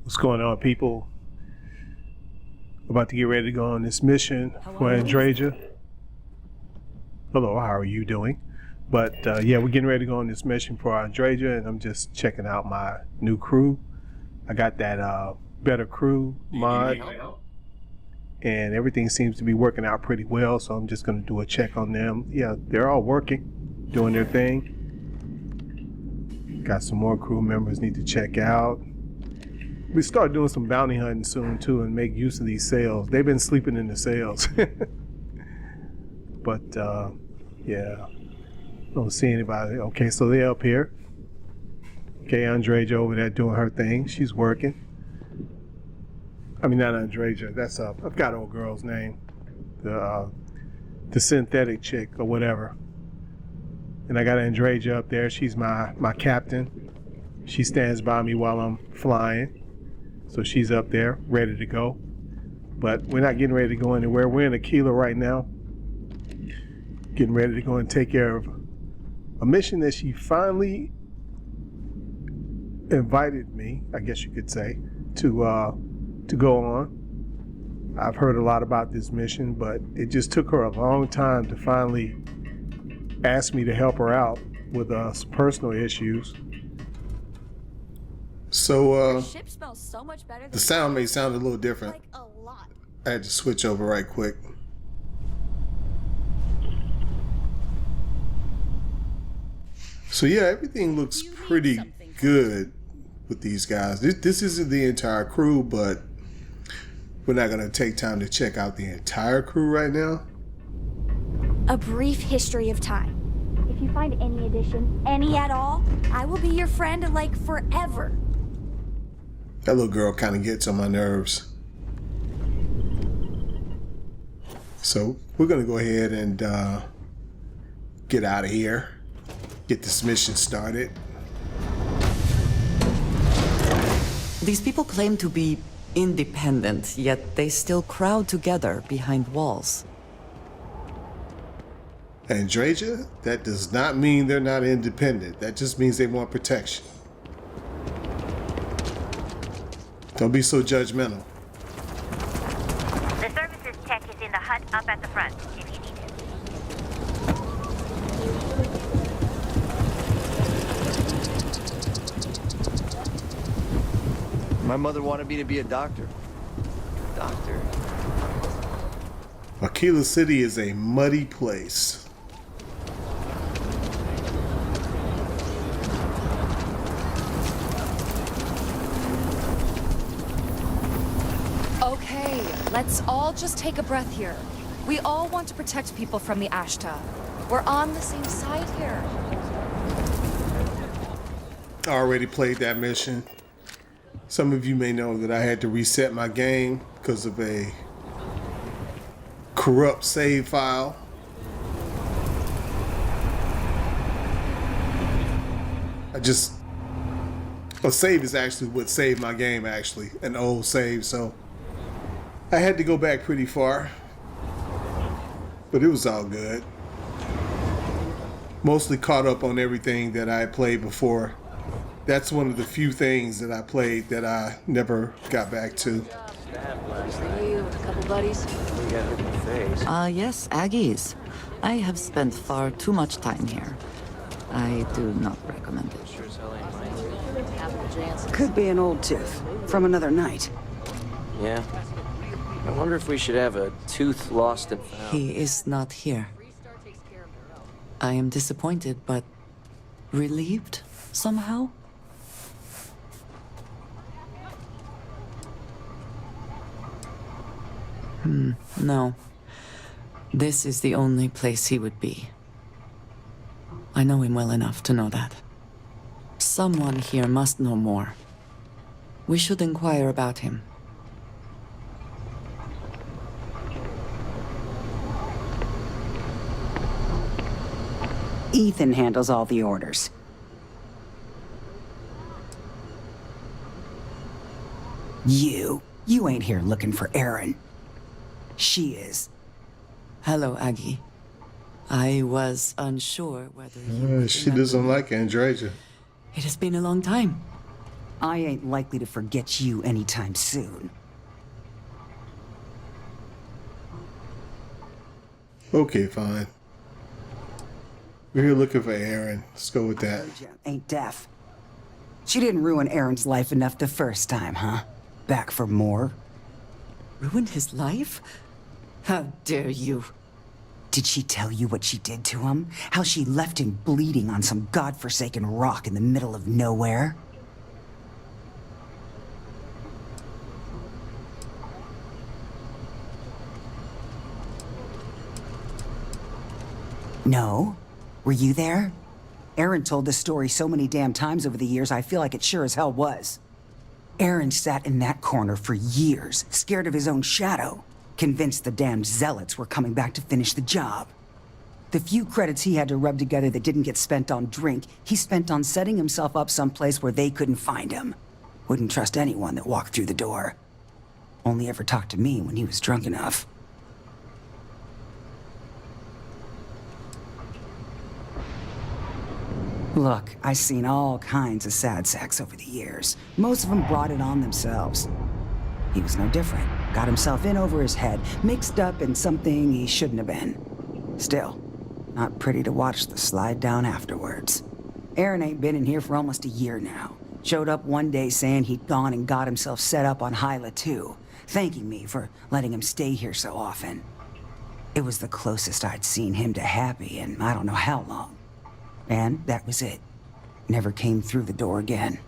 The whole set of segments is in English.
What's going on, people? About to get ready to go on this mission for Andreja. Hello, how are you doing? But yeah, we're getting ready to go on this mission for Andreja, and I'm just checking out my new crew. I got that better crew mod, and everything seems to be working out pretty well, so I'm just going to do a check on them. Yeah, they're all working, doing their thing. Got some more crew members need to check out. We start doing some bounty hunting soon too, and make use of these sails. They've been sleeping in the sails. But yeah, don't see anybody. Okay, so they're up here. Okay, Andreja over there doing her thing. She's working. I mean, not Andreja. That's I've got old girl's name, the synthetic chick or whatever. And I got Andreja up there. She's my captain. She stands by me while I'm flying. So she's up there, ready to go. But we're not getting ready to go anywhere. We're in Aquila right now. Getting ready to go and take care of a mission that she finally invited me, I guess you could say, to go on. I've heard a lot about this mission, but it just took her a long time to finally ask me to help her out with some personal issues. So ship smells so much better than the sound may sound a little different. like a lot. I had to switch over right quick. So yeah, everything looks pretty good with these guys. This isn't the entire crew, but we're not going to take time to check out the entire crew right now. A brief history of time. If you find any addition, any at all, I will be your friend like forever. That little girl kind of gets on my nerves. So we're going to go ahead and get out of here. Get this mission started. These people claim to be independent, yet they still crowd together behind walls. Andreja, that does not mean they're not independent. That just means they want protection. Don't be so judgmental. The services tech is in the hut up at the front, if you need it. My mother wanted me to be a doctor. Doctor. Aquila City is a muddy place. Okay, let's all just take a breath here. We all want to protect people from the Ashta. We're on the same side here. I already played that mission. Some of you may know that I had to reset my game because of a corrupt save file. A save is actually what saved my game, actually, an old save, so I had to go back pretty far, but it was all good. Mostly caught up on everything that I played before. That's one of the few things that I played that I never got back to. You, a couple buddies. Yes, Aggies. I have spent far too much time here. I do not recommend it. Could be an old tooth from another night. Yeah. I wonder if we should have a tooth lost and found. He is not here. I am disappointed, but relieved somehow. No. This is the only place he would be. I know him well enough to know that. Someone here must know more. We should inquire about him. Ethan handles all the orders. You ain't here looking for Erin. She is. Hello, Aggie. I was unsure whether you She doesn't like Andreja. It has been a long time. I ain't likely to forget you anytime soon. Okay, fine. We're here looking for Aaron. Let's go with that. Andreja ain't deaf. She didn't ruin Aaron's life enough the first time, huh? Back for more? Ruined his life? How dare you? Did she tell you what she did to him? How she left him bleeding on some godforsaken rock in the middle of nowhere? No? Were you there? Aaron told this story so many damn times over the years, I feel like it sure as hell was. Aaron sat in that corner for years, scared of his own shadow, convinced the damned zealots were coming back to finish the job. The few credits he had to rub together that didn't get spent on drink, he spent on setting himself up someplace where they couldn't find him. Wouldn't trust anyone that walked through the door. Only ever talked to me when he was drunk enough. Look, I've seen all kinds of sad sacks over the years. Most of them brought it on themselves. He was no different. Got himself in over his head, mixed up in something he shouldn't have been. Still, not pretty to watch the slide down afterwards. Aaron ain't been in here for almost a year now. Showed up one day saying he'd gone and got himself set up on Hyla too, thanking me for letting him stay here so often. It was the closest I'd seen him to happy in I don't know how long. And that was it. Never came through the door again.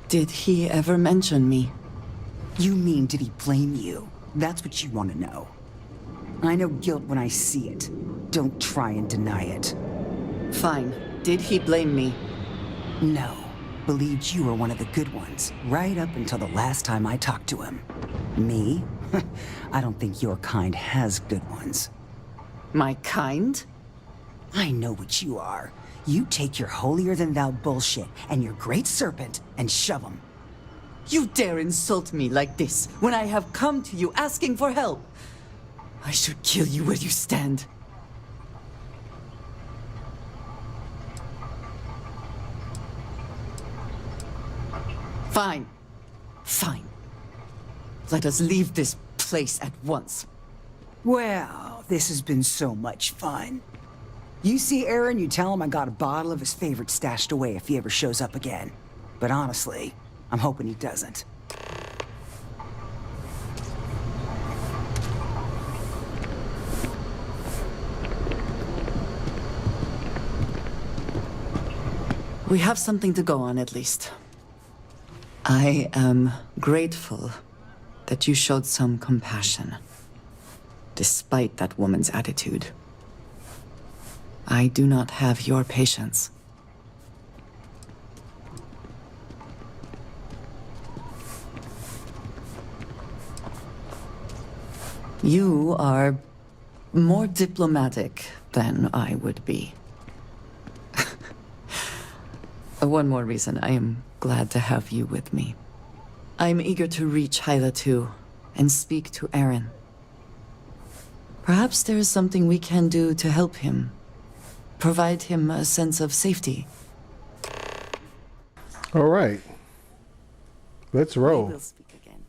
Did he ever mention me? You mean, did he blame you? That's what you want to know. I know guilt when I see it. Don't try and deny it. Fine. Did he blame me? No. Believed you were one of the good ones, right up until the last time I talked to him. Me? I don't think your kind has good ones. My kind? I know what you are. You take your holier-than-thou bullshit and your great serpent and shove 'em. You dare insult me like this when I have come to you asking for help. I should kill you where you stand. Fine. Fine. Let us leave this place at once. Well, this has been so much fun. You see Aaron, you tell him I got a bottle of his favorite stashed away if he ever shows up again. But honestly, I'm hoping he doesn't. We have something to go on, at least. I am grateful that you showed some compassion, despite that woman's attitude. I do not have your patience. You are more diplomatic than I would be. One more reason I am glad to have you with me. I'm eager to reach Hyla too, and speak to Aaron. Perhaps there is something we can do to help him. Provide him a sense of safety. All right. Let's roll. We'll speak again.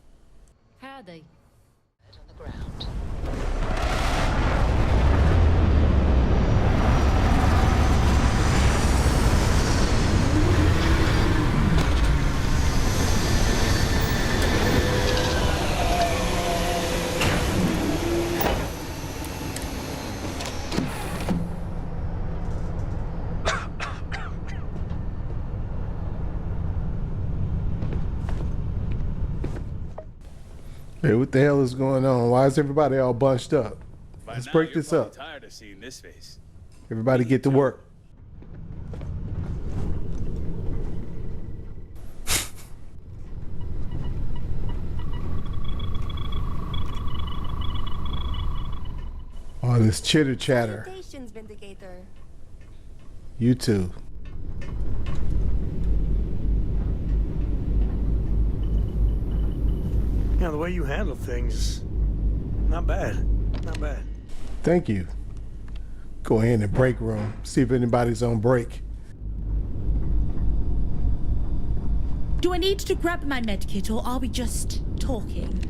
Howdy. On the ground. Hey, what the hell is going on? Why is everybody all bunched up? Let's break this up. Tired of seeing this face. Everybody get to work. All this chitter chatter. Vindicator. You too. Yeah, the way you handle things, not bad. Not bad. Thank you. Go in the break room. See if anybody's on break. Do I need to grab my medkit or are we just talking?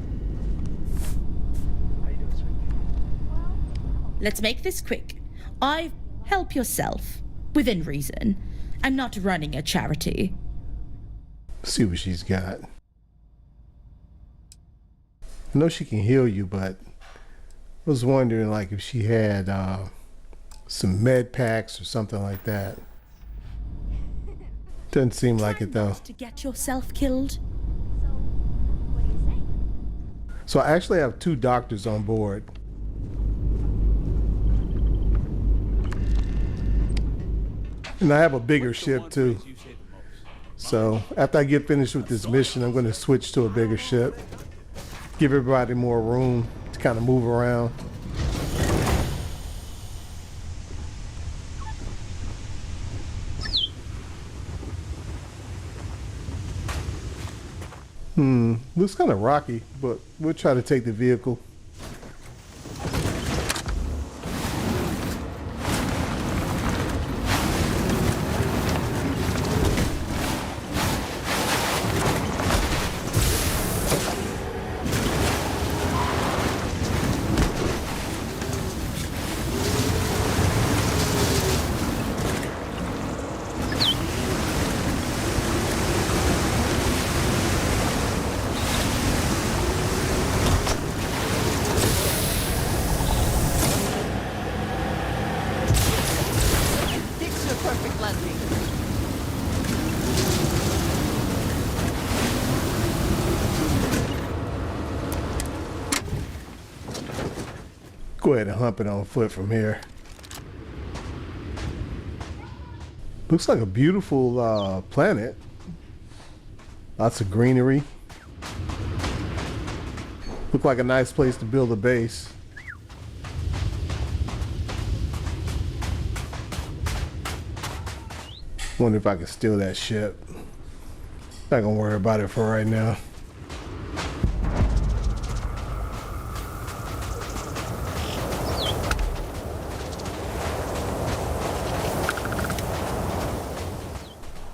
Let's make this quick. Help yourself, within reason. I'm not running a charity. Let's see what she's got. I know she can heal you, but I was wondering like if she had some med packs or something like that. Doesn't seem like it though. To get yourself killed? So I actually have 2 doctors on board. And I have a bigger ship too. So after I get finished with this mission, I'm going to switch to a bigger ship. Give everybody more room to kind of move around. Looks kind of rocky, but we'll try to take the vehicle. Go ahead and hump it on foot from here. Looks like a beautiful planet. Lots of greenery. Look like a nice place to build a base. Wonder if I can steal that ship. Not gonna worry about it for right now.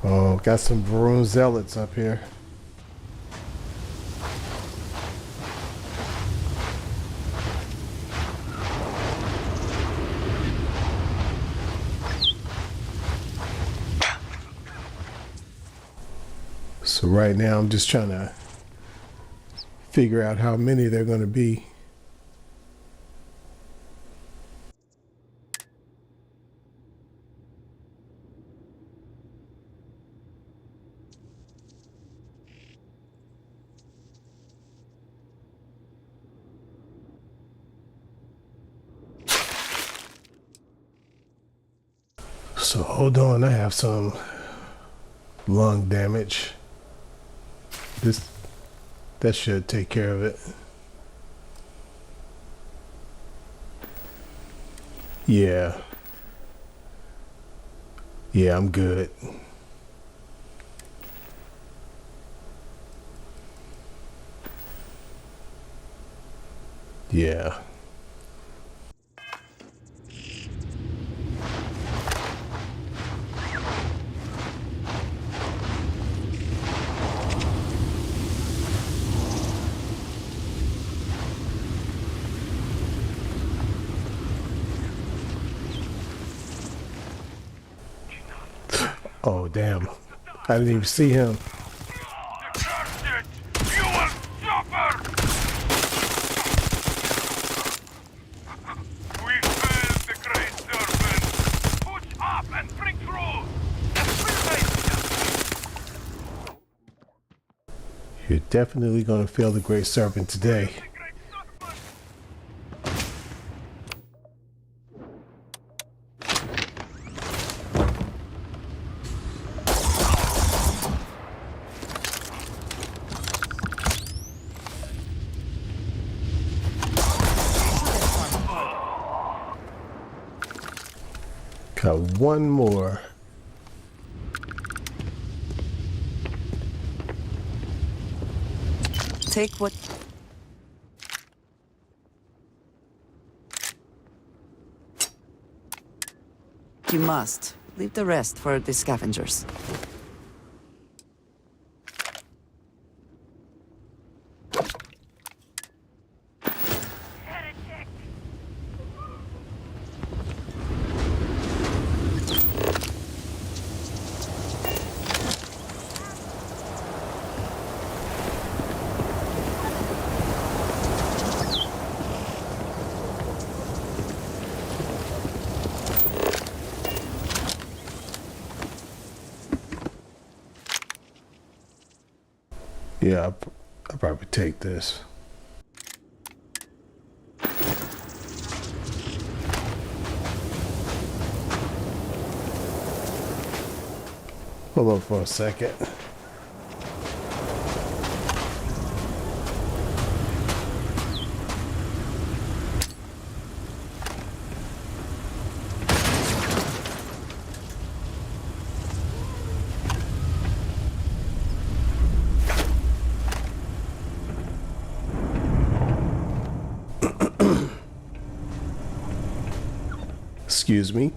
Oh, got some Varun zealots up here. So right now I'm just trying to figure out how many they're going to be. So hold on, I have some lung damage. That should take care of it. Yeah, I'm good. Yeah. Oh, damn. I didn't even see him. You're definitely going to fail the Great Serpent today. Got one more. Take what... You must. Leave the rest for the scavengers. Yeah, I'll probably take this. Hold on for a second. Excuse me.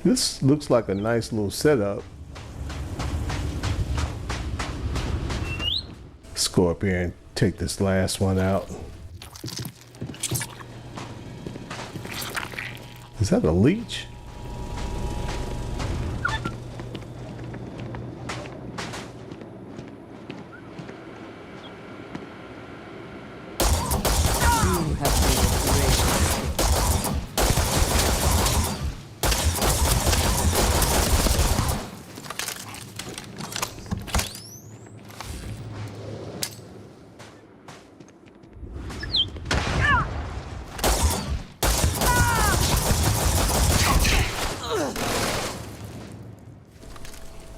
This looks like a nice little setup. Let's go up here and take this last one out. Is that a leech?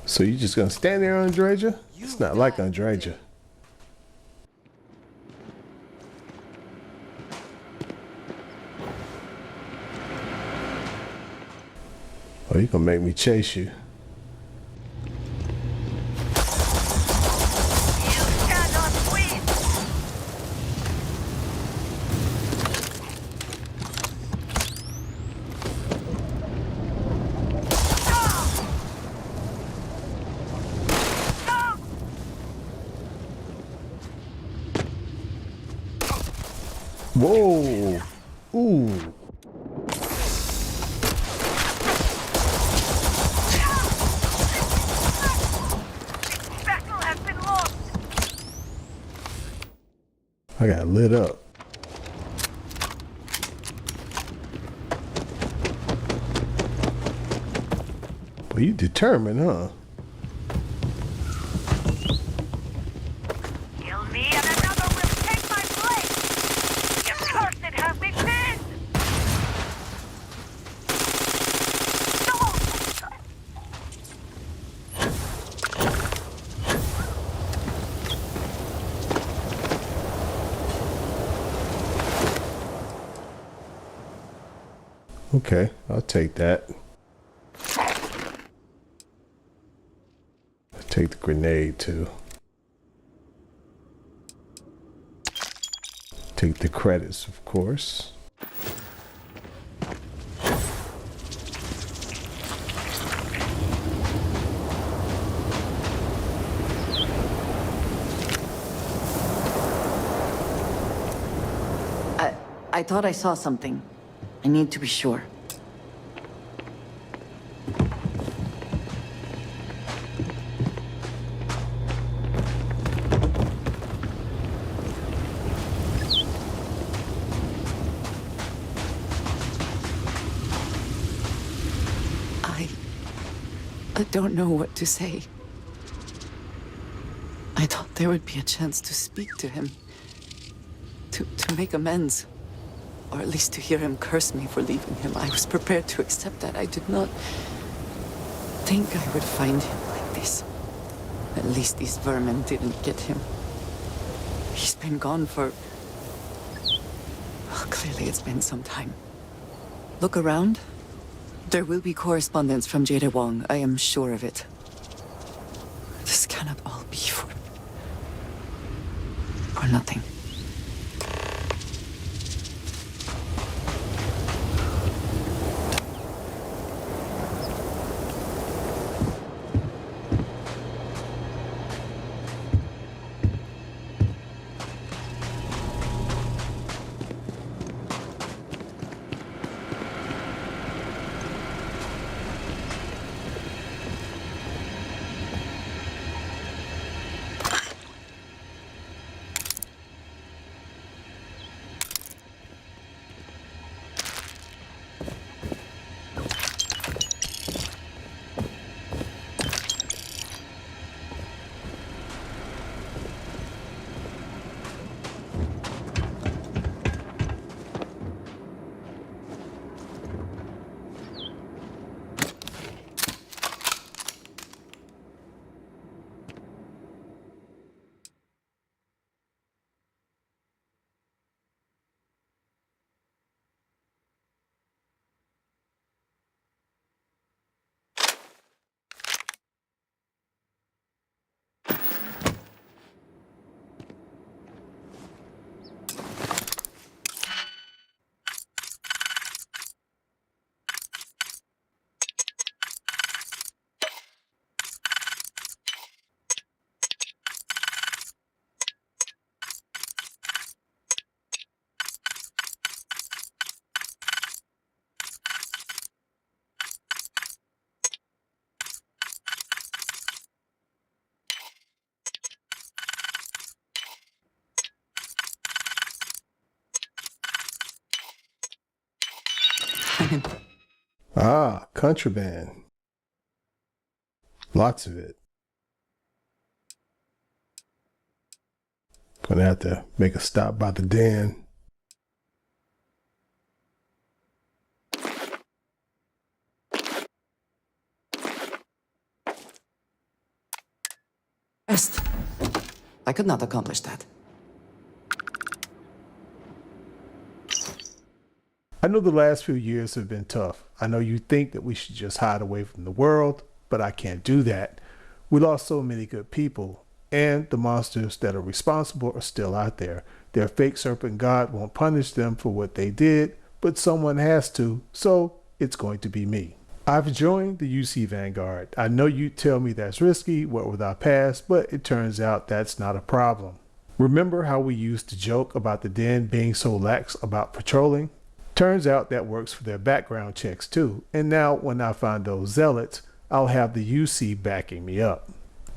So you just gonna stand there, Andreja? It's not like Andreja. Oh, you gonna make me chase you? Whoa! Ooh! Vessel has been lost. I got lit up. Well, you determined, huh? Kill me and another will take my place. You cursed have me pinned. Okay, I'll take that. I'll take the grenade too. Take the credits, of course. I thought I saw something. I need to be sure. I don't know what to say. I thought there would be a chance to speak to him. To make amends. Or at least to hear him curse me for leaving him. I was prepared to accept that. I did not think I would find him like this. At least these vermin didn't get him. He's been gone for... Well, clearly it's been some time. Look around. There will be correspondence from Jade Wong. I am sure of it. This cannot all be for nothing. fine. Ah, contraband. Lots of it. Gonna have to make a stop by the den. Rest. I could not accomplish that. I know the last few years have been tough. I know you think that we should just hide away from the world, but I can't do that. We lost so many good people, and the monsters that are responsible are still out there. Their fake serpent god won't punish them for what they did, but someone has to, so it's going to be me. I've joined the UC Vanguard. I know you'd tell me that's risky, what with our past, but it turns out that's not a problem. Remember how we used to joke about the den being so lax about patrolling? Turns out that works for their background checks too, and now when I find those zealots, I'll have the UC backing me up.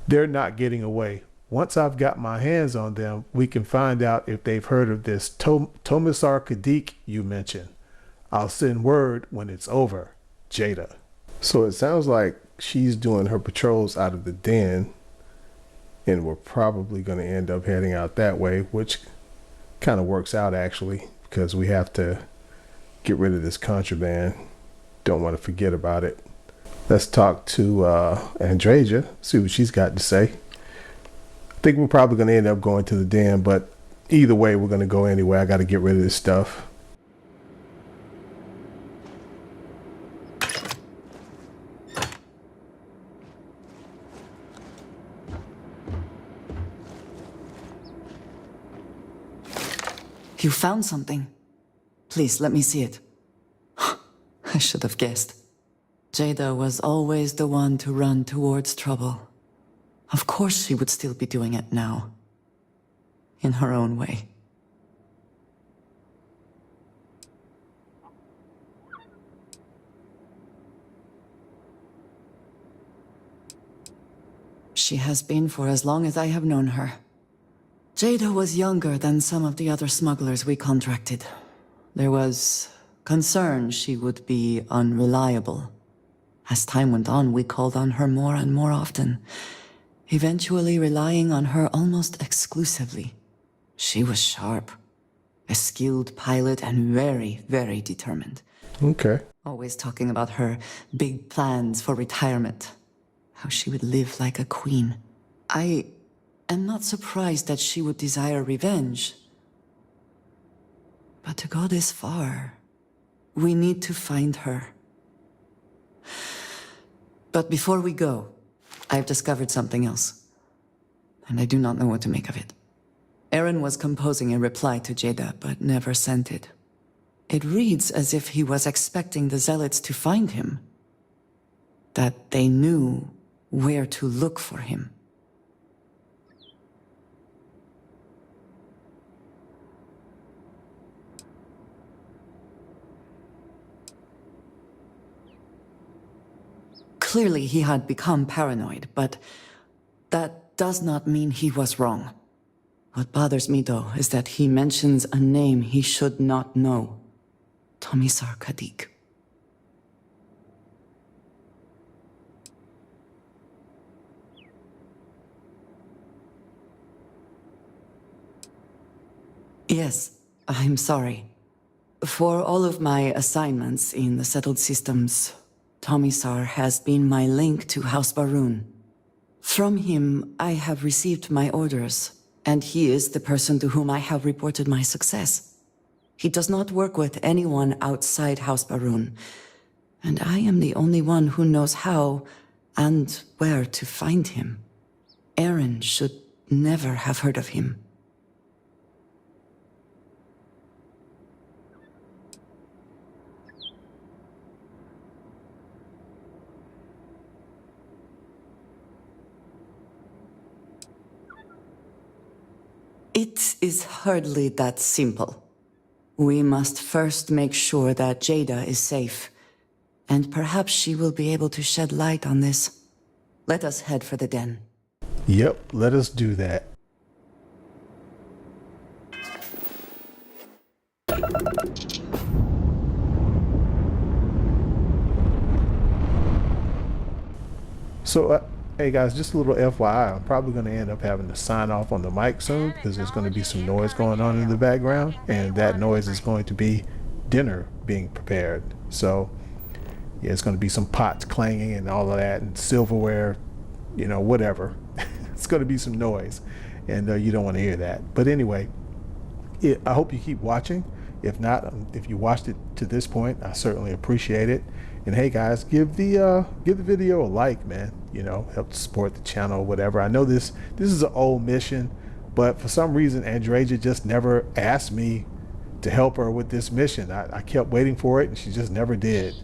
They're not getting away. Once I've got my hands on them, we can find out if they've heard of this Tomisar Kadik you mentioned. I'll send word when it's over. Jada. So it sounds like she's doing her patrols out of the den, and we're probably going to end up heading out that way, which kind of works out actually, because we have to get rid of this contraband. Don't want to forget about it. Let's talk to Andreja, see what she's got to say. I think we're probably going to end up going to the den, but either way, we're going to go anyway. I got to get rid of this stuff. You found something. Please, let me see it. I should have guessed. Jada was always the one to run towards trouble. Of course she would still be doing it now. In her own way. She has been for as long as I have known her. Jada was younger than some of the other smugglers we contracted. There was concern she would be unreliable. As time went on, we called on her more and more often, eventually relying on her almost exclusively. She was sharp, a skilled pilot, and very, very determined. Okay. Always talking about her big plans for retirement, how she would live like a queen. I am not surprised that she would desire revenge. But to go this far, we need to find her. But before we go, I've discovered something else. And I do not know what to make of it. Aaron was composing a reply to Jada, but never sent it. It reads as if he was expecting the Zealots to find him. That they knew where to look for him. Clearly he had become paranoid, but that does not mean he was wrong. What bothers me, though, is that he mentions a name he should not know. Tomisar Kadik. Yes, I'm sorry. For all of my assignments in the settled systems, Tomisar has been my link to House Baroon. From him, I have received my orders, and he is the person to whom I have reported my success. He does not work with anyone outside House Baroon, and I am the only one who knows how and where to find him. Aaron should never have heard of him. It is hardly that simple. We must first make sure that Jada is safe, and perhaps she will be able to shed light on this. Let us head for the den. Yep, let us do that. So, hey guys, just a little FYI, I'm probably going to end up having to sign off on the mic soon because there's going to be some noise going on in the background, and that noise is going to be dinner being prepared. So, yeah, it's going to be some pots clanging and all of that, and silverware, you know, whatever. It's going to be some noise, and you don't want to hear that. But anyway, I hope you keep watching. If not, if you watched it to this point, I certainly appreciate it. And hey guys, give the video a like, man. You know, help to support the channel or whatever. I know this is an old mission, but for some reason Andreja just never asked me to help her with this mission. I kept waiting for it and she just never did.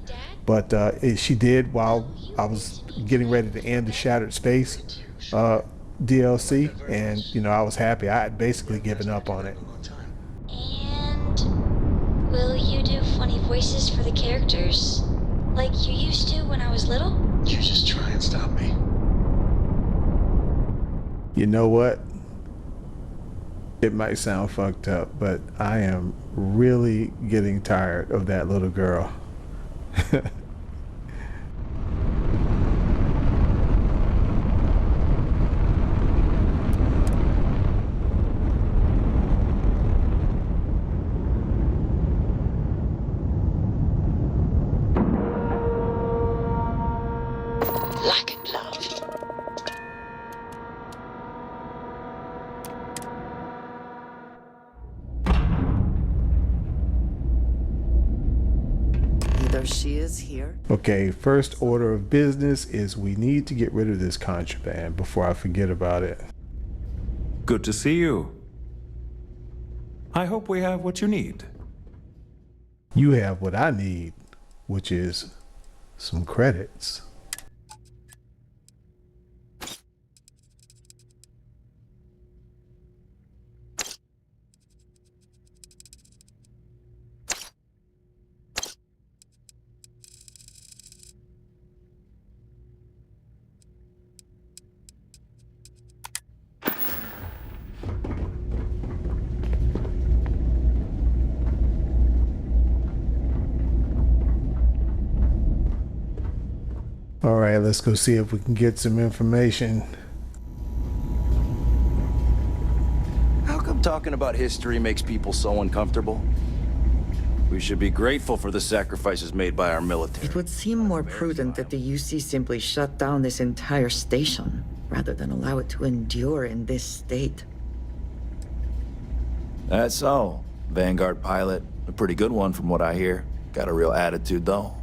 But she did while I was getting ready to end the Shattered Space DLC, and you know, I was happy. I had basically given up on it. And will you do funny voices for the characters? Like you used to when I was little? You just try and stop me. You know what? It might sound fucked up, but I am really getting tired of that little girl. Like a glove. Either she is here. Okay, first order of business is we need to get rid of this contraband before I forget about it. Good to see you. I hope we have what you need. You have what I need, which is some credits. All right, let's go see if we can get some information. How come talking about history makes people so uncomfortable? We should be grateful for the sacrifices made by our military. It would seem more prudent that the UC simply shut down this entire station, rather than allow it to endure in this state. That's all. Vanguard pilot, a pretty good one from what I hear. Got a real attitude, though.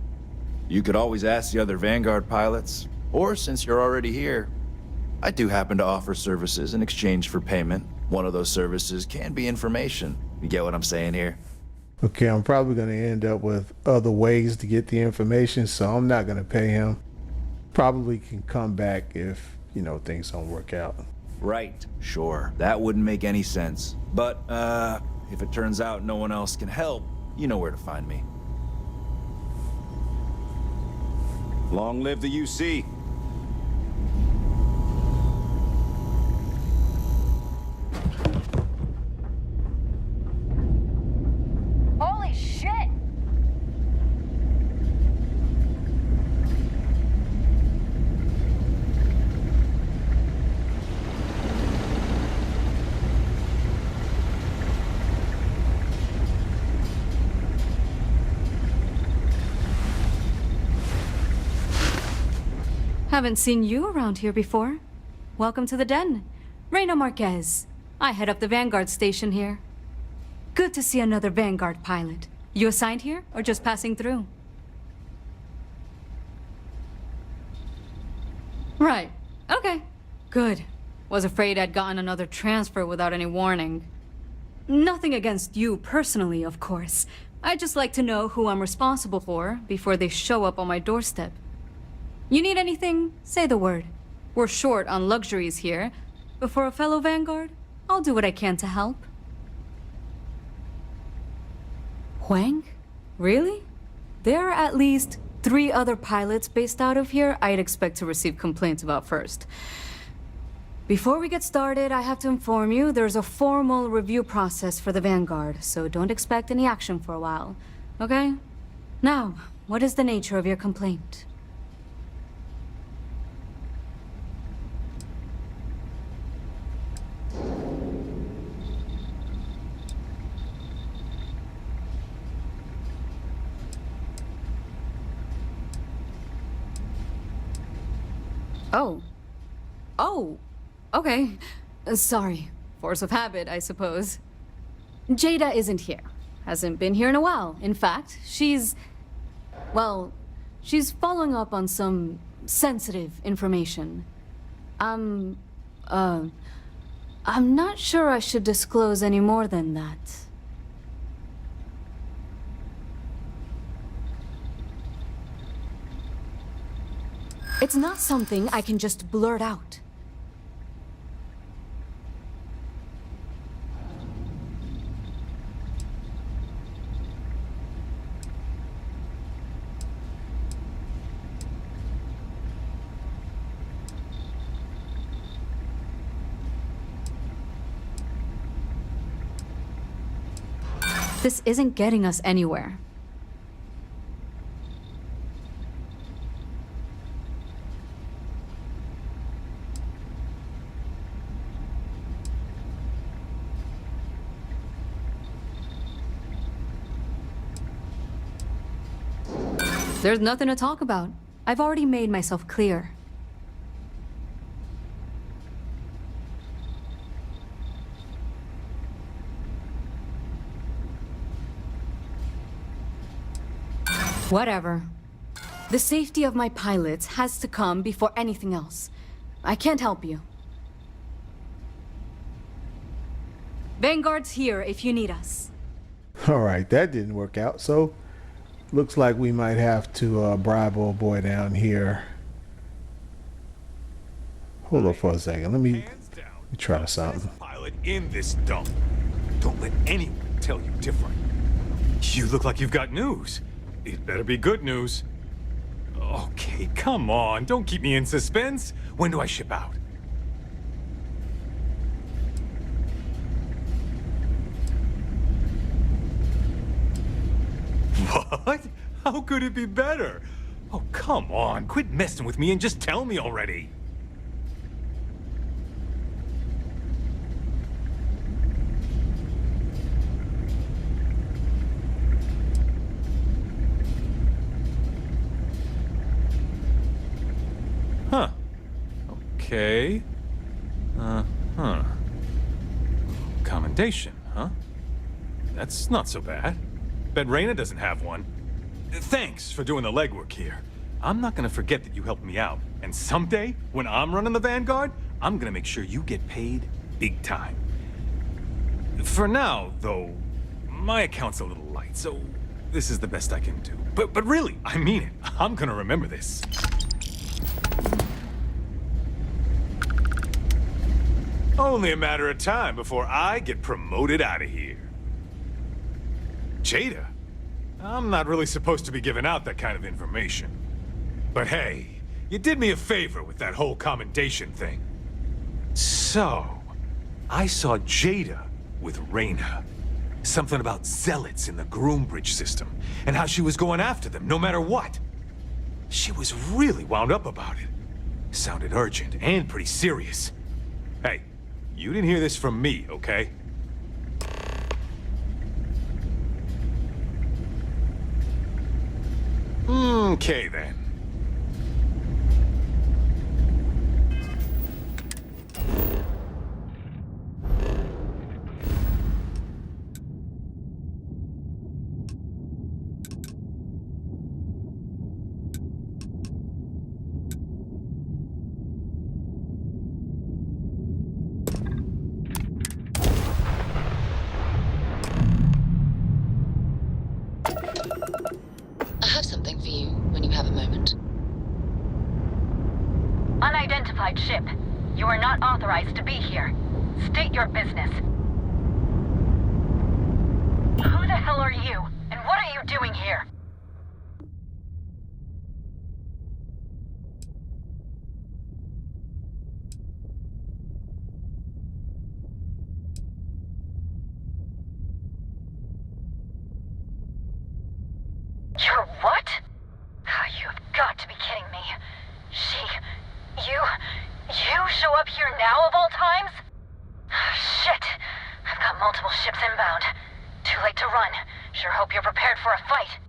You could always ask the other Vanguard pilots, or since you're already here, I do happen to offer services in exchange for payment. One of those services can be information. You get what I'm saying here? Okay, I'm probably going to end up with other ways to get the information, so I'm not going to pay him. Probably can come back if, you know, things don't work out. Right, sure. That wouldn't make any sense. But, if it turns out no one else can help, you know where to find me. Long live the UC. Holy shit! Haven't seen you around here before. Welcome to the den. Reina Marquez. I head up the Vanguard station here. Good to see another Vanguard pilot. You assigned here or just passing through? Right. Okay. Good. Was afraid I'd gotten another transfer without any warning. Nothing against you personally, of course. I'd just like to know who I'm responsible for before they show up on my doorstep. You need anything? Say the word. We're short on luxuries here, but for a fellow Vanguard, I'll do what I can to help. Huang? Really? There are at least 3 other pilots based out of here I'd expect to receive complaints about first. Before we get started, I have to inform you there's a formal review process for the Vanguard, so don't expect any action for a while, okay? Now, what is the nature of your complaint? Oh. Oh, okay. Sorry. Force of habit, I suppose. Jada isn't here. Hasn't been here in a while. In fact, well, she's following up on some sensitive information. I'm not sure I should disclose any more than that. It's not something I can just blurt out. This isn't getting us anywhere. There's nothing to talk about. I've already made myself clear. Whatever. The safety of my pilots has to come before anything else. I can't help you. Vanguard's here if you need us. All right, that didn't work out. So, looks like we might have to bribe old boy down here. Hold on for a second. Let me try something. Pilot in this dump. Don't let anyone tell you different. You look like you've got news. It better be good news. Okay, come on. Don't keep me in suspense. When do I ship out? What? How could it be better? Oh, come on. Quit messing with me and just tell me already. Huh. Okay. Uh-huh. Commendation, huh? That's not so bad. Bet Reyna doesn't have one. Thanks for doing the legwork here. I'm not gonna forget that you helped me out. And someday, when I'm running the Vanguard, I'm gonna make sure you get paid big time. For now, though, my account's a little light, so this is the best I can do. But really, I mean it. I'm gonna remember this. Only a matter of time before I get promoted out of here. Jada? I'm not really supposed to be giving out that kind of information. But hey, you did me a favor with that whole commendation thing. So, I saw Jada with Reyna. Something about zealots in the Groombridge system, and how she was going after them no matter what. She was really wound up about it. Sounded urgent and pretty serious. Hey, you didn't hear this from me, okay? Okay, then. I have something for you when you have a moment. Unidentified ship. You are not authorized to be here. State your business. Who the hell are you? And what are you doing here? You're what? You've got to be kidding me. You show up here now of all times? Shit. I've got multiple ships inbound. Too late to run. Sure hope you're prepared for a fight.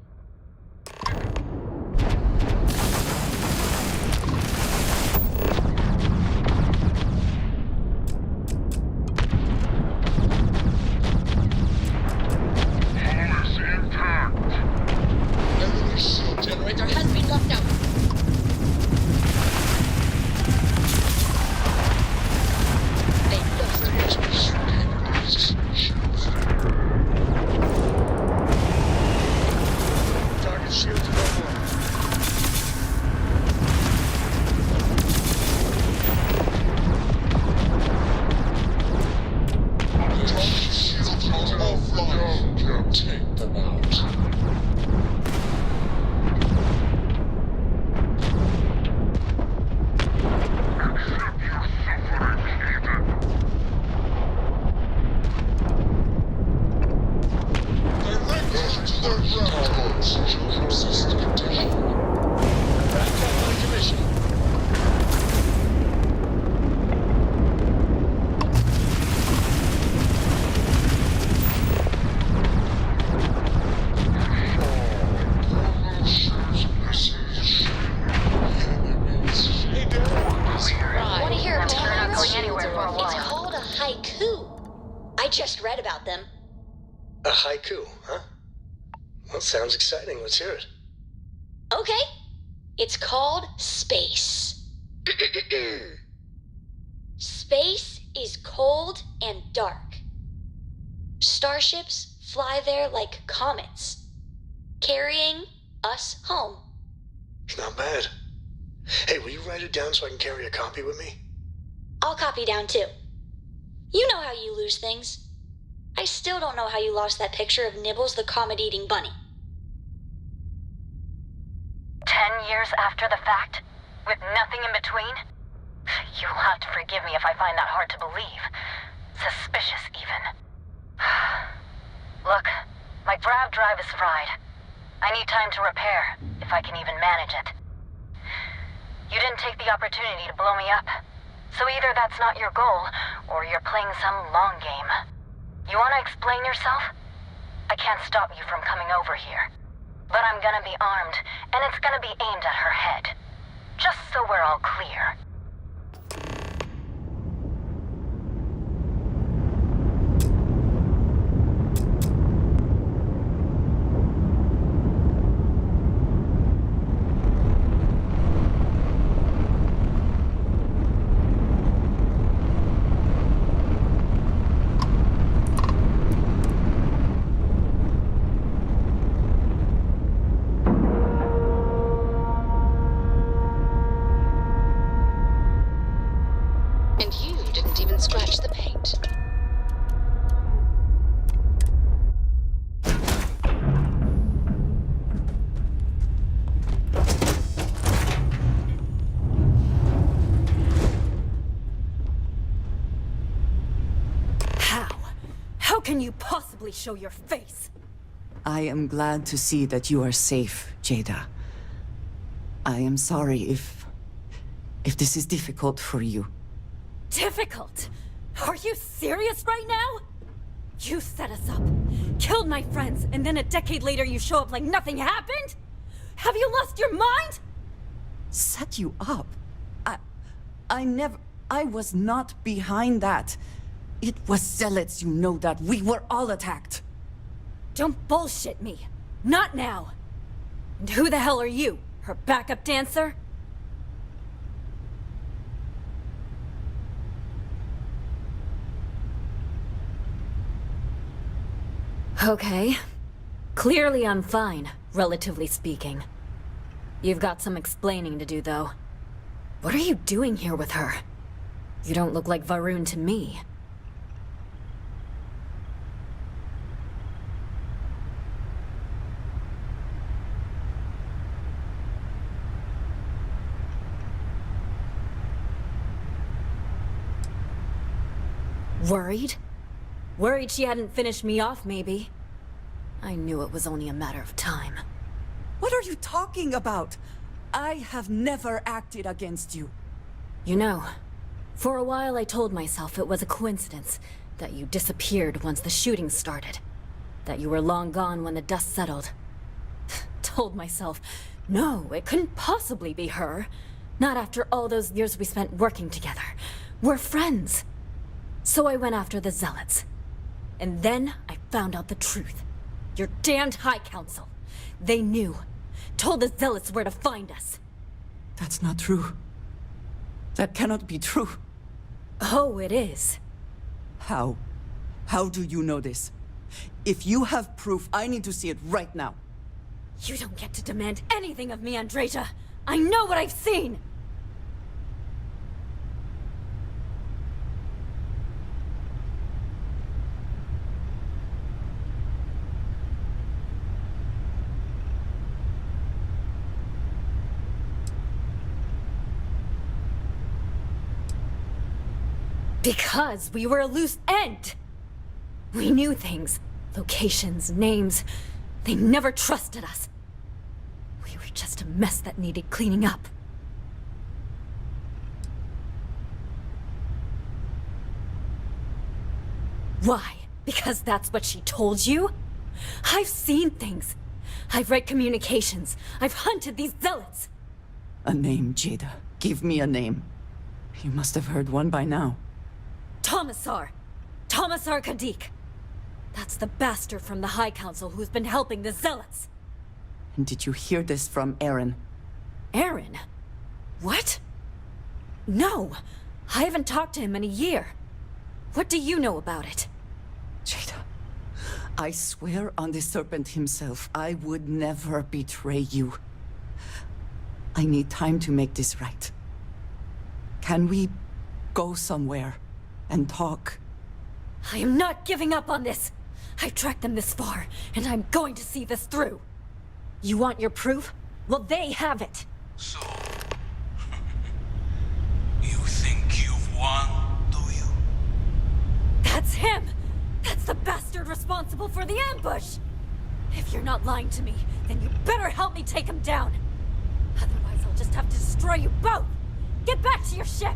just read about them. A haiku, huh? Well, sounds exciting. Let's hear it. Okay. It's called Space. Space is cold and dark. Starships fly there like comets, carrying us home. Not bad. Hey, will you write it down so I can carry a copy with me? I'll copy down too. You know how you lose things. I still don't know how you lost that picture of Nibbles the comet-eating bunny. 10 years after the fact? With nothing in between? You'll have to forgive me if I find that hard to believe. Suspicious, even. Look, my grav drive is fried. I need time to repair, if I can even manage it. You didn't take the opportunity to blow me up. So either that's not your goal, or you're playing some long game. You want to explain yourself? I can't stop you from coming over here. But I'm gonna be armed, and it's gonna be aimed at her head. Just so we're all clear. And you didn't even scratch the paint. How can you possibly show your face? I am glad to see that you are safe, Jada. I am sorry if this is difficult for you. Difficult? Are you serious right now? You set us up, killed my friends, and then a decade later you show up like nothing happened? Have you lost your mind? Set you up? I was not behind that. It was zealots, you know that. We were all attacked. Don't bullshit me. Not now. And who the hell are you? Her backup dancer? Okay. Clearly I'm fine, relatively speaking. You've got some explaining to do, though. What are you doing here with her? You don't look like Varun to me. Worried? Worried she hadn't finished me off, maybe. I knew it was only a matter of time. What are you talking about? I have never acted against you. You know, for a while I told myself it was a coincidence that you disappeared once the shooting started. That you were long gone when the dust settled. Told myself, no, it couldn't possibly be her. Not after all those years we spent working together. We're friends. So I went after the zealots. And then I found out the truth. Your damned High Council. They knew. Told the zealots where to find us. That's not true. That cannot be true. Oh, it is. How? How do you know this? If you have proof, I need to see it right now. You don't get to demand anything of me, Andreja. I know what I've seen! Because we were a loose end! We knew things. Locations, names. They never trusted us. We were just a mess that needed cleaning up. Why? Because that's what she told you? I've seen things. I've read communications. I've hunted these zealots. A name, Jada. Give me a name. You must have heard one by now. Tomasar. Thomas Arkadik. That's the bastard from the High Council who's been helping the Zealots. And did you hear this from Aaron? Aaron? What? No, I haven't talked to him in a year. What do you know about it? Jada, I swear on the Serpent himself, I would never betray you. I need time to make this right. Can we go somewhere and talk? I am not giving up on this. I've tracked them this far, and I'm going to see this through. You want your proof? Well, they have it. So, you think you've won, do you? That's him! That's the bastard responsible for the ambush! If you're not lying to me, then you better help me take him down. Otherwise, I'll just have to destroy you both! Get back to your ship!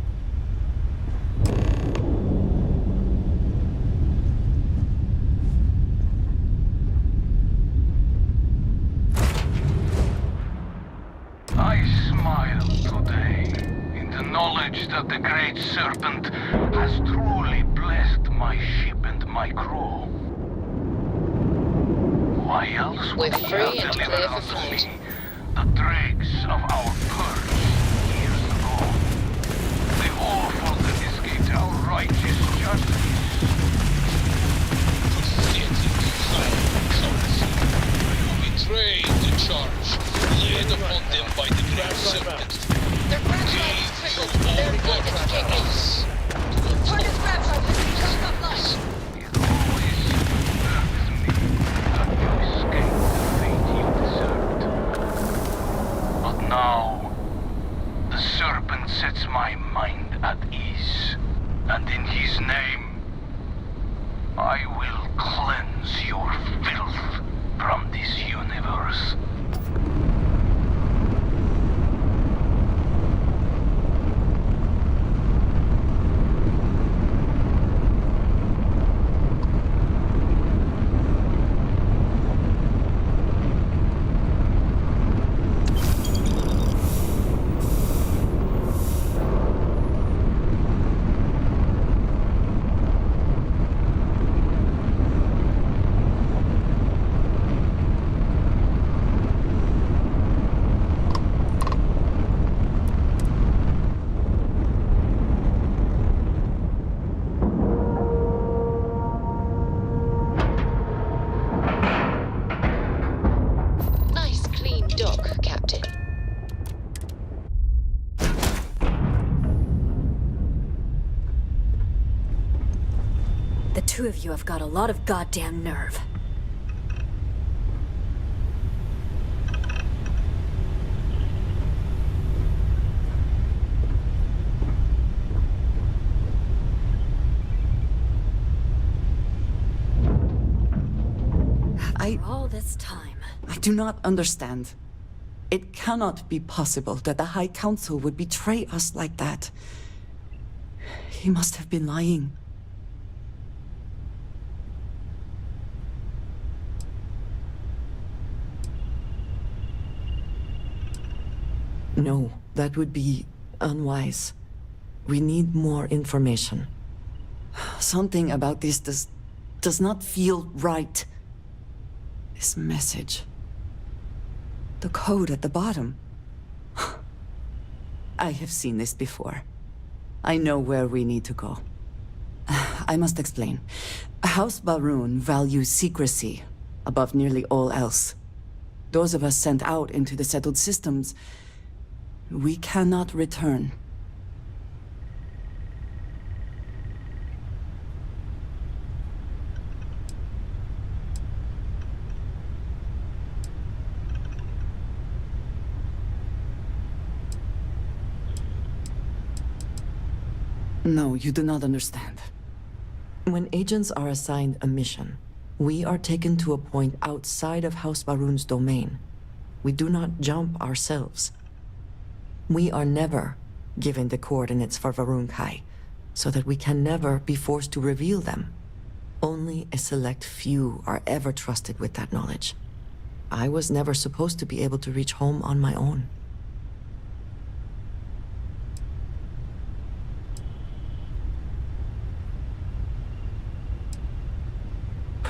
I smile today in the knowledge that the Great Serpent has truly blessed my ship and my crew. Why else would he have delivered unto me the dregs of our purge years ago? The awful that escaped our righteous justice. You betrayed the charge laid upon them by the Great Serpent. Their grandfather's crippled. They're going to take us. Target's grandfather has just got lost. It always irks me that you escaped the fate you deserved. But now, the Serpent sets my mind at ease, and in his name, I will cleanse your filth from this universe. Nice clean dock, Captain. The two of you have got a lot of goddamn nerve. After all this time. I do not understand. It cannot be possible that the High Council would betray us like that. He must have been lying. No, that would be unwise. We need more information. Something about this does not feel right. This message. The code at the bottom. I have seen this before. I know where we need to go. I must explain. House Baroon values secrecy above nearly all else. Those of us sent out into the settled systems, we cannot return. No, you do not understand. When agents are assigned a mission, we are taken to a point outside of House Baroon's domain. We do not jump ourselves. We are never given the coordinates for Varun Kai, so that we can never be forced to reveal them. Only a select few are ever trusted with that knowledge. I was never supposed to be able to reach home on my own.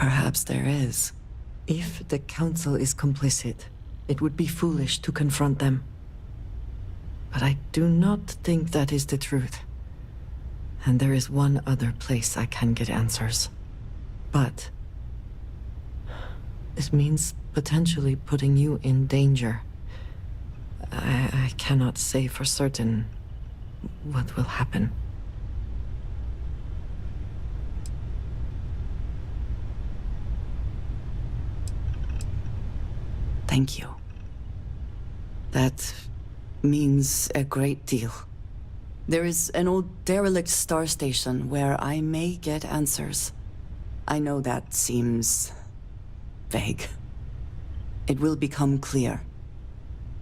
Perhaps there is. If the Council is complicit, it would be foolish to confront them. But I do not think that is the truth. And there is one other place I can get answers. But it means potentially putting you in danger. I cannot say for certain what will happen. Thank you. That means a great deal. There is an old derelict star station where I may get answers. I know that seems vague. It will become clear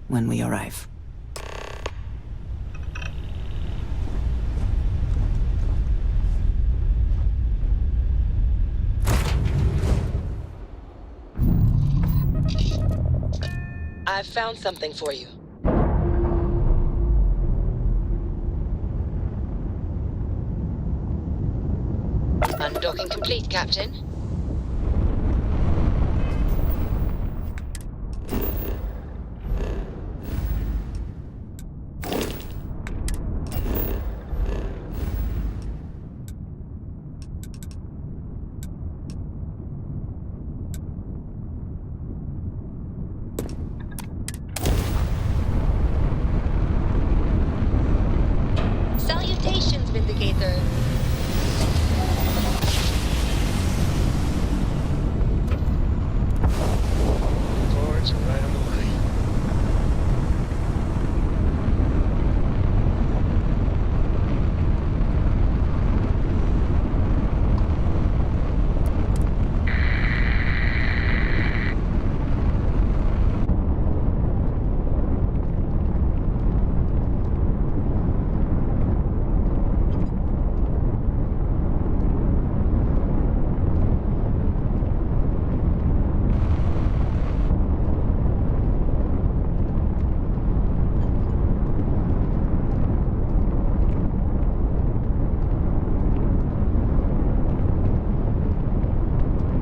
when we arrive. I've found something for you. Undocking complete, Captain. Salutations, Vindicator. Forwards are right on the money.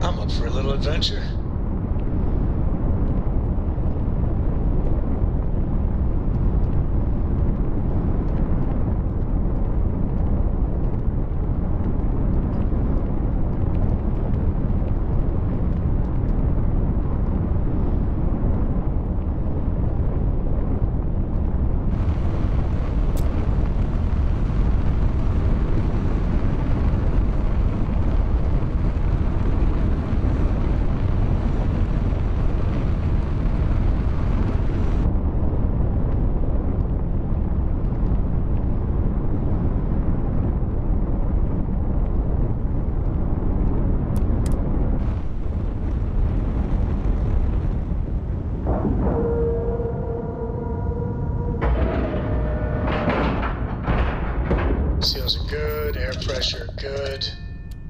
I'm up for a little adventure. Seals are good, air pressure good.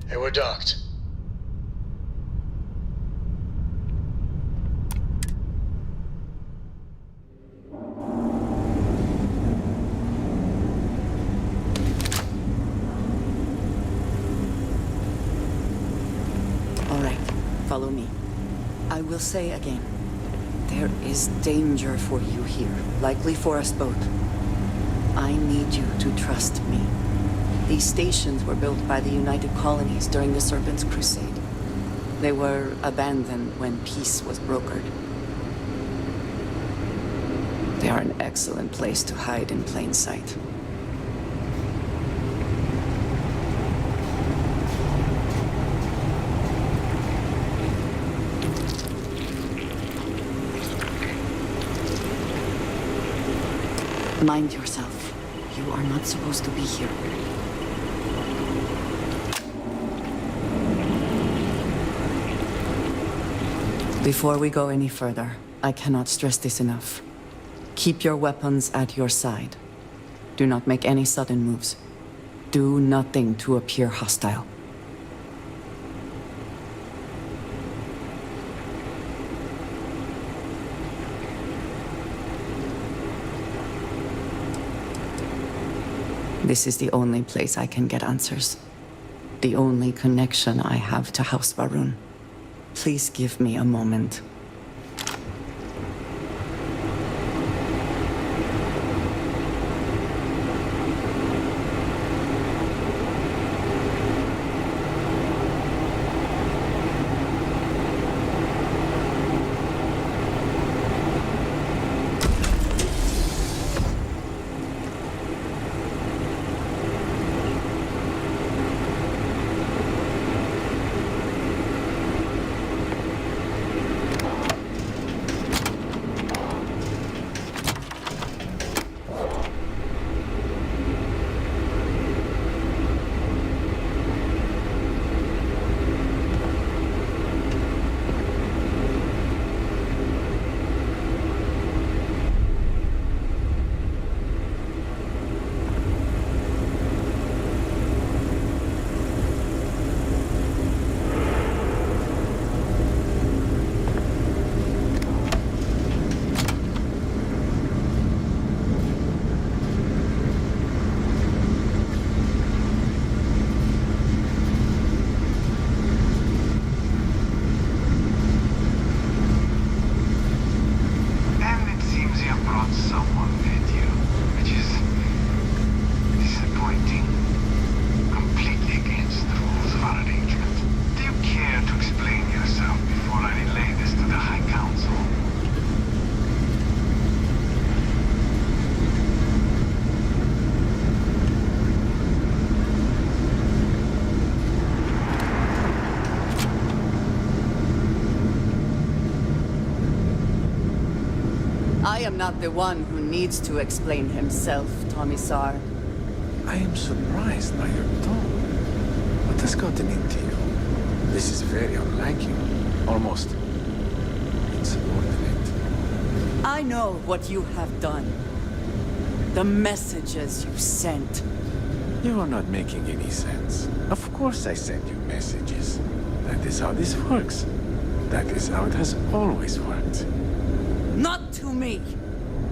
Hey, we're docked. All right, follow me. I will say again, there is danger for you here, likely for us both. I need you to trust me. These stations were built by the United Colonies during the Serpent's Crusade. They were abandoned when peace was brokered. They are an excellent place to hide in plain sight. Mind yourself. You are not supposed to be here. Before we go any further, I cannot stress this enough. Keep your weapons at your side. Do not make any sudden moves. Do nothing to appear hostile. This is the only place I can get answers. The only connection I have to House Varun. Please give me a moment. I am not the one who needs to explain himself, Tomisar. I am surprised by your tone. What has gotten into you? This is very unlike you. Almost insubordinate. I know what you have done. The messages you sent. You are not making any sense. Of course I send you messages. That is how this works. That is how it has always worked. Not to me.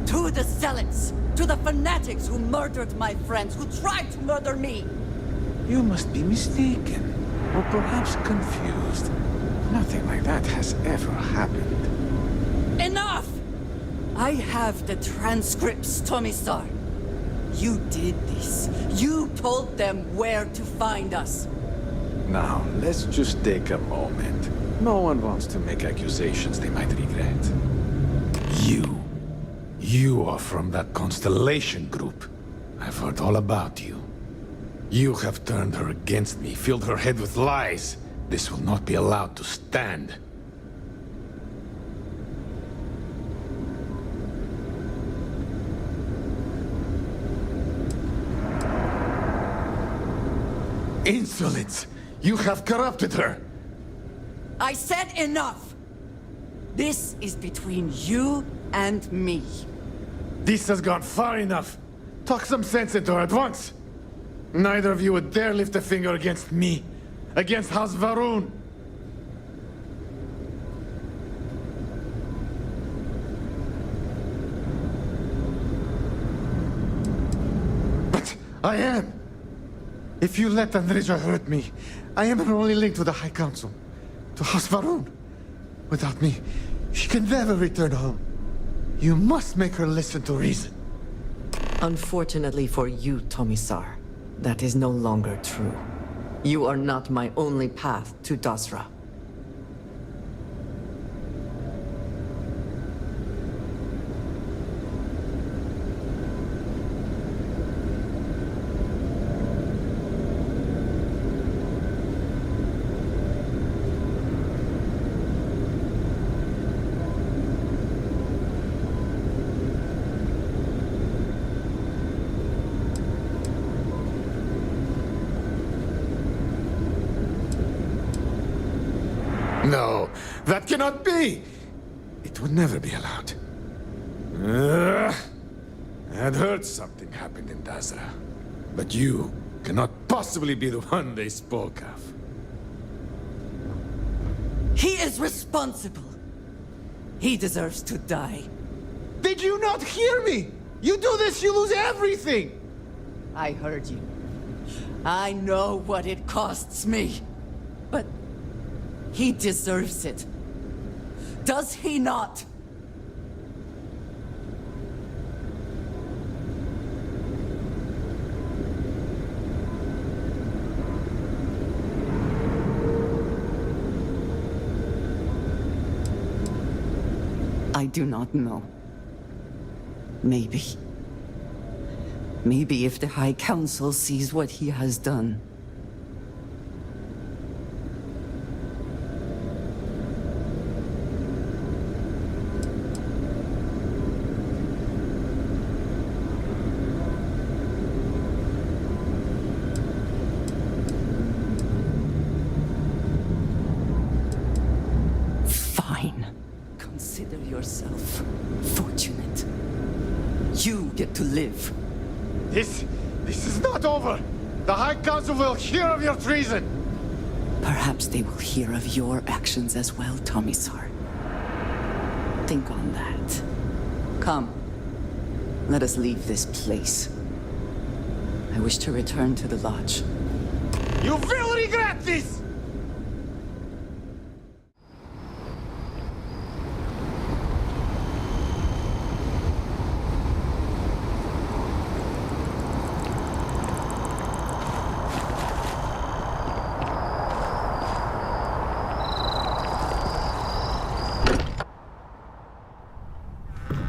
To the zealots. To the fanatics who murdered my friends, who tried to murder me. You must be mistaken. Or perhaps confused. Nothing like that has ever happened. Enough! I have the transcripts, Tomisar. You did this. You told them where to find us. Now, let's just take a moment. No one wants to make accusations they might regret. You are from that Constellation group. I've heard all about you. You have turned her against me, filled her head with lies. This will not be allowed to stand. Insolence! You have corrupted her! I said enough! This is between you and me. This has gone far enough. Talk some sense into her at once. Neither of you would dare lift a finger against me. Against House Varun. But I am. If you let Andreja hurt me, I am her only link to the High Council. To House Varun. Without me, she can never return home. You must make her listen to reason. Unfortunately for you, Tomisar, that is no longer true. You are not my only path to Dasra. No, that cannot be! It would never be allowed. I'd heard something happened in Dasra. But you cannot possibly be the one they spoke of. He is responsible. He deserves to die. Did you not hear me? You do this, you lose everything! I heard you. I know what it costs me. But He deserves it. Does he not? I do not know. Maybe. Maybe if the High Council sees what he has done. Fine. Consider yourself fortunate. You get to live. This is not over. The High Council will hear of your treason. Perhaps they will hear of your actions as well, Tomisar. Think on that. Come. Let us leave this place. I wish to return to the lodge. You will regret this!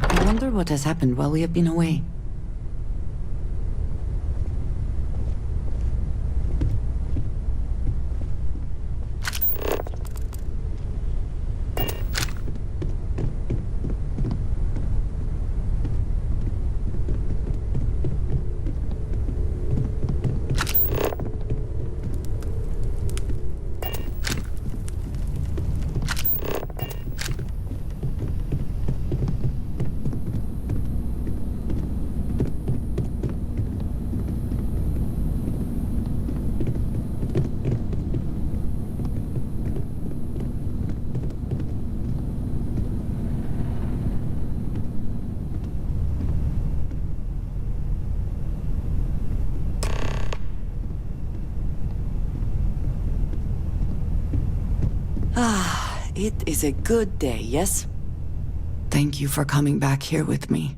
I wonder what has happened while we have been away. It is a good day, yes? Thank you for coming back here with me.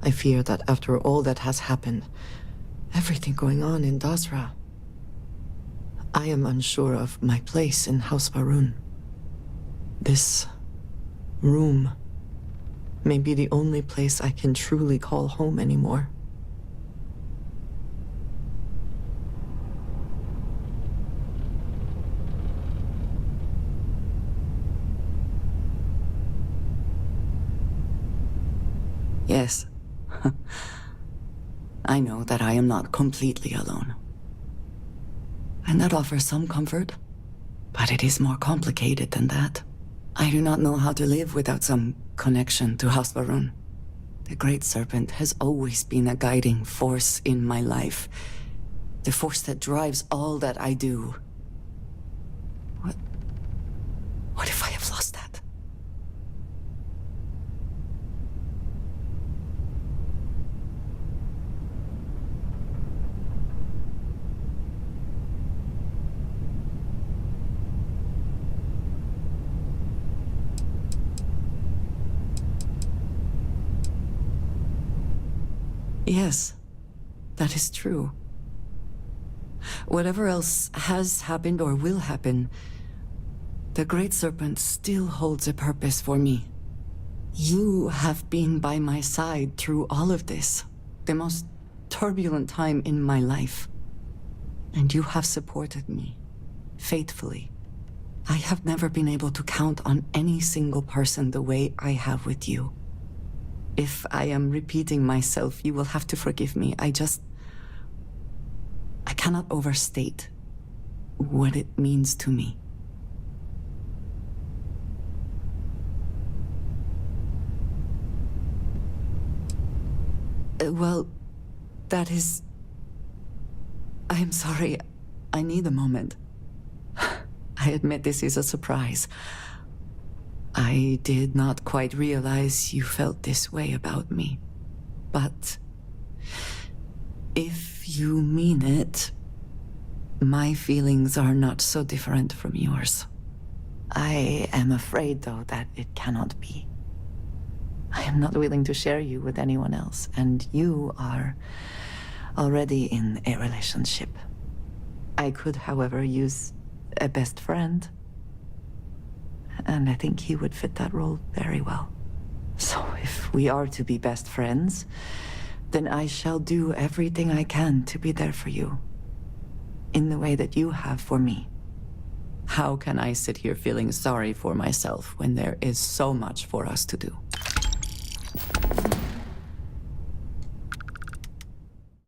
I fear that after all that has happened, everything going on in Dazra, I am unsure of my place in House Varun. This room may be the only place I can truly call home anymore. Yes. I know that I am not completely alone. And that offers some comfort, but it is more complicated than that. I do not know how to live without some connection to House Varun. The Great Serpent has always been a guiding force in my life. The force that drives all that I do. What if I have lost that? Yes, that is true. Whatever else has happened or will happen, the Great Serpent still holds a purpose for me. You have been by my side through all of this, the most turbulent time in my life. And you have supported me, faithfully. I have never been able to count on any single person the way I have with you. If I am repeating myself, you will have to forgive me. I cannot overstate what it means to me. Well, that is... I am sorry. I need a moment. I admit this is a surprise. I did not quite realize you felt this way about me. But if you mean it, my feelings are not so different from yours. I am afraid, though, that it cannot be. I am not willing to share you with anyone else, and you are already in a relationship. I could, however, use a best friend. And I think he would fit that role very well. So if we are to be best friends, then I shall do everything I can to be there for you. In the way that you have for me. How can I sit here feeling sorry for myself when there is so much for us to do?